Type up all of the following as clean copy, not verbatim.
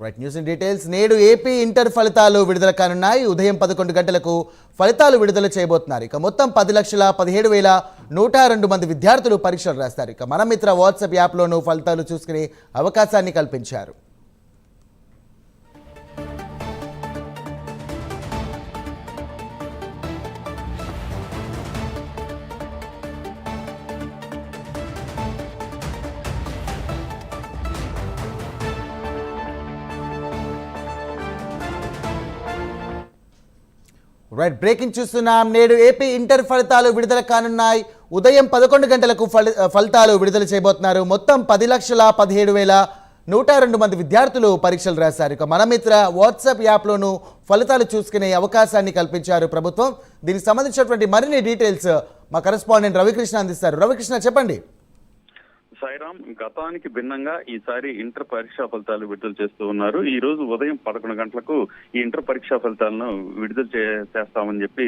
Right news in details. నేడు AP inter ఫలితాలు విడుదల కానున్నాయి. ఉదయం 11 గంటలకు ఫలితాలు విడుదల చేయబోతున్నారు. ఇక మొత్తం 10,17,102 మంది విద్యార్థులు పరీక్షలు రాస్తారు. ఇక మన మిత్ర వాట్సాప్ యాప్లోనూ ఫలితాలు చూసుకునే అవకాశాన్ని కల్పించారు. రైట్ బ్రేకింగ్ చూస్తున్నాం. నేడు ఏపీ ఇంటర్ ఫలితాలు విడుదల కానున్నాయి. ఉదయం 11 గంటలకు ఫలితాలు విడుదల చేయబోతున్నారు. మొత్తం 10,17,102 మంది విద్యార్థులు పరీక్షలు రాశారు. ఇక మన మిత్ర వాట్సాప్ యాప్లోనూ ఫలితాలు చూసుకునే అవకాశాన్ని కల్పించారు ప్రభుత్వం. దీనికి సంబంధించినటువంటి మరిన్ని డీటెయిల్స్ మా కరెస్పాండెంట్ రవికృష్ణ అందిస్తారు. రవికృష్ణ చెప్పండి. సాయిరామ్, గతానికి భిన్నంగా ఈసారి ఇంటర్ పరీక్షా ఫలితాలు విడుదల చేస్తూ ఉన్నారు. ఈ రోజు ఉదయం 11 గంటలకు ఈ ఇంటర్ పరీక్షా ఫలితాలను విడుదల చేస్తామని చెప్పి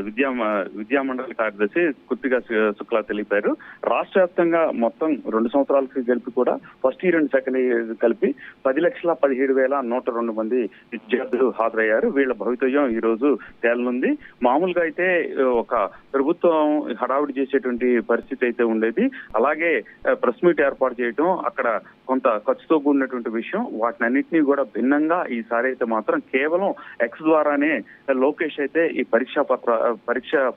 విద్యామండలి కార్యదర్శి కుర్తిగా శుక్లా తెలిపారు. రాష్ట్ర వ్యాప్తంగా మొత్తం 2 సంవత్సరాలకి కలిపి కూడా first year and second year కలిపి 10,17,102 మంది విద్యార్థులు హాజరయ్యారు. వీళ్ళ భవితవ్యం ఈ రోజు తేలనుంది. మామూలుగా అయితే ఒక ప్రభుత్వం హడావుడి చేసేటువంటి పరిస్థితి అయితే ఉండేది. అలాగే ప్రెస్ మీట్ ఏర్పాటు చేయడం అక్కడ కొంత ఖర్చుతో కూడినటువంటి విషయం. వాటిని అన్నింటినీ కూడా భిన్నంగా ఈసారి అయితే మాత్రం కేవలం ఎక్స్ ద్వారానే లోకేష్ అయితే ఈ పరీక్ష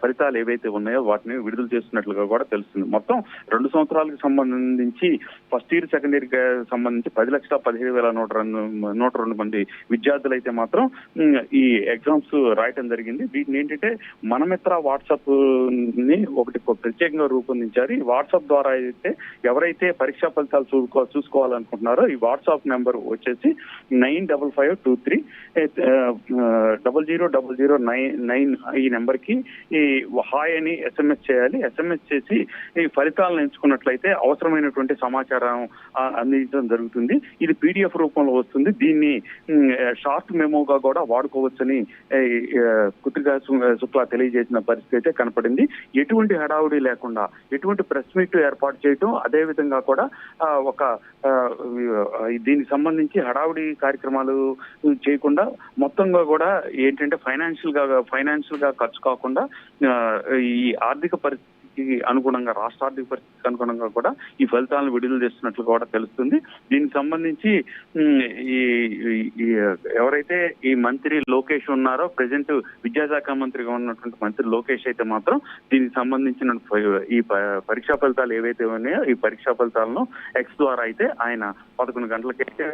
ఫలితాలు ఏవైతే ఉన్నాయో వాటిని విడుదల చేస్తున్నట్లుగా కూడా తెలుస్తుంది. మొత్తం 2 సంవత్సరాలకు సంబంధించి ఫస్ట్ ఇయర్ సెకండ్ ఇయర్ కి సంబంధించి 10,17,102 మంది విద్యార్థులు అయితే మాత్రం ఈ ఎగ్జామ్స్ రాయటం జరిగింది. వీటిని ఏంటంటే మనమిత్ర వాట్సాప్ ని ఒకటి ప్రత్యేకంగా రూపొందించారు. ఈ వాట్సాప్ ద్వారా అయితే ఎవరైతే పరీక్షా ఫలితాలు చూసుకోవాలనుకుంటున్నారో ఈ వాట్సాప్ నెంబర్ వచ్చేసి 9552300009 ఈ నెంబర్ కి ఈ హాయ్ అని SMS చేయాలి. SMS చేసి ఈ ఫలితాలను ఎంచుకున్నట్లయితే అవసరమైనటువంటి సమాచారం అందించడం జరుగుతుంది. ఇది PDF రూపంలో వస్తుంది. దీన్ని షార్ట్ మెమోగా కూడా వాడుకోవచ్చని కుట్టిగా శుక్లా తెలియజేసిన పరిస్థితి అయితే కనపడింది. ఎటువంటి హడావుడి లేకుండా ఎటువంటి ప్రెస్ మీట్ ఏర్పాటు చేయటం, అదే విధంగా కూడా ఒక దీనికి సంబంధించి హడావుడి కార్యక్రమాలు చేయకుండా మొత్తంగా కూడా ఏంటంటే ఫైనాన్షియల్ గా ఖర్చు కాకుండా ఈ ఆర్థిక పరిస్థితికి అనుగుణంగా రాష్ట్ర ఆర్థిక పరిస్థితికి అనుగుణంగా కూడా ఈ ఫలితాలను విడుదల చేస్తున్నట్లు కూడా తెలుస్తుంది. దీనికి సంబంధించి ఎవరైతే ఈ మంత్రి లోకేష్ ఉన్నారో ప్రెసెంట్ విద్యాశాఖ మంత్రిగా ఉన్నటువంటి మంత్రి లోకేష్ అయితే మాత్రం దీనికి సంబంధించిన ఈ పరీక్షా ఫలితాలు ఏవైతే ఉన్నాయో ఈ పరీక్షా ఫలితాలను ఎక్స్ ద్వారా అయితే ఆయన 11 గంటలకైతే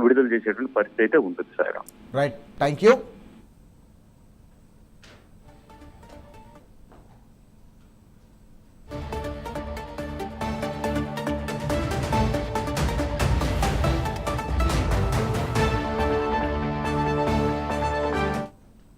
విడుదల చేసేటువంటి పరిస్థితి అయితే ఉంటుంది. Sir right, thank you.